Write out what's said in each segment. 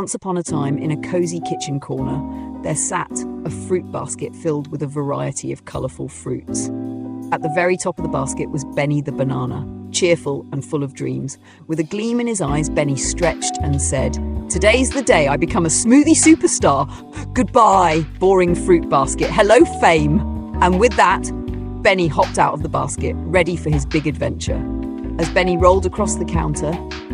Once upon a time, in a cozy kitchen corner, there sat a fruit basket filled with a variety of colourful fruits. At the very top of the basket was Benny the banana, cheerful and full of dreams. With a gleam in his eyes, Benny stretched and said, "Today's the day I become a smoothie superstar. Goodbye, boring fruit basket. Hello, fame." And with that, Benny hopped out of the basket, ready for his big adventure. As Benny rolled across the counter,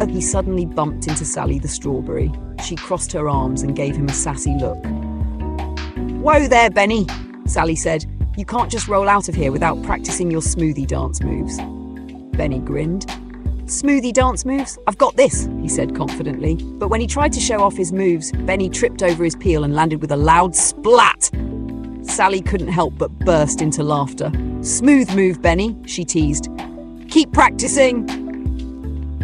he suddenly bumped into Sally the strawberry. She crossed her arms and gave him a sassy look. "Whoa there, Benny," Sally said. "You can't just roll out of here without practicing your smoothie dance moves." Benny grinned. "Smoothie dance moves? I've got this," he said confidently. But when he tried to show off his moves, Benny tripped over his peel and landed with a loud splat. Sally couldn't help but burst into laughter. "Smooth move, Benny," she teased. "Keep practicing."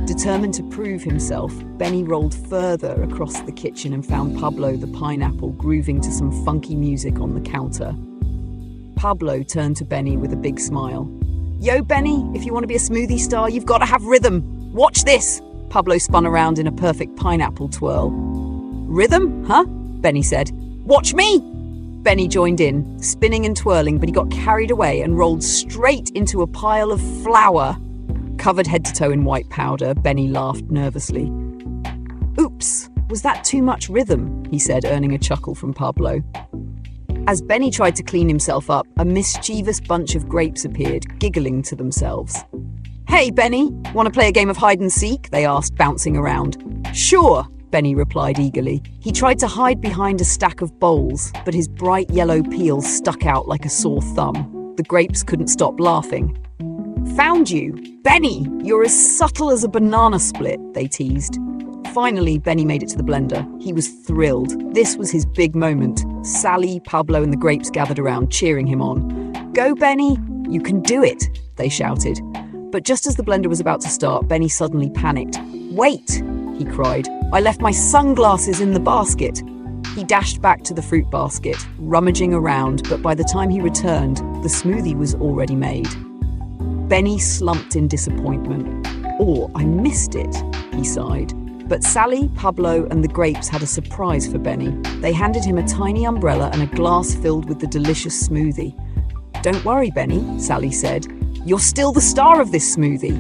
Determined to prove himself, Benny rolled further across the kitchen and found Pablo the Pineapple grooving to some funky music on the counter. Pablo turned to Benny with a big smile. "Yo, Benny, if you want to be a smoothie star, you've got to have rhythm. Watch this." Pablo spun around in a perfect pineapple twirl. "Rhythm, huh?" Benny said. "Watch me." Benny joined in, spinning and twirling, but he got carried away and rolled straight into a pile of flour. Covered head to toe in white powder, Benny laughed nervously. "Oops, was that too much rhythm?" he said, earning a chuckle from Pablo. As Benny tried to clean himself up, a mischievous bunch of grapes appeared, giggling to themselves. "Hey, Benny, want to play a game of hide and seek?" they asked, bouncing around. "Sure," Benny replied eagerly. He tried to hide behind a stack of bowls, but his bright yellow peel stuck out like a sore thumb. The grapes couldn't stop laughing. "Found you! Benny, you're as subtle as a banana split," they teased. Finally, Benny made it to the blender. He was thrilled. This was his big moment. Sally, Pablo, and the grapes gathered around, cheering him on. "Go, Benny! You can do it!" they shouted. But just as the blender was about to start, Benny suddenly panicked. "Wait!" he cried. "I left my sunglasses in the basket." He dashed back to the fruit basket, rummaging around, but by the time he returned, the smoothie was already made. Benny slumped in disappointment. "Oh, I missed it," he sighed. But Sally, Pablo, and the grapes had a surprise for Benny. They handed him a tiny umbrella and a glass filled with the delicious smoothie. "Don't worry, Benny," Sally said. "You're still the star of this smoothie."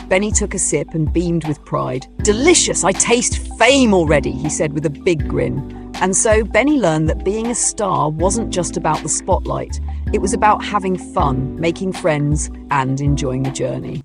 Benny took a sip and beamed with pride. "Delicious! I taste fame already," he said with a big grin. And so Benny learned that being a star wasn't just about the spotlight. It was about having fun, making friends, and enjoying the journey.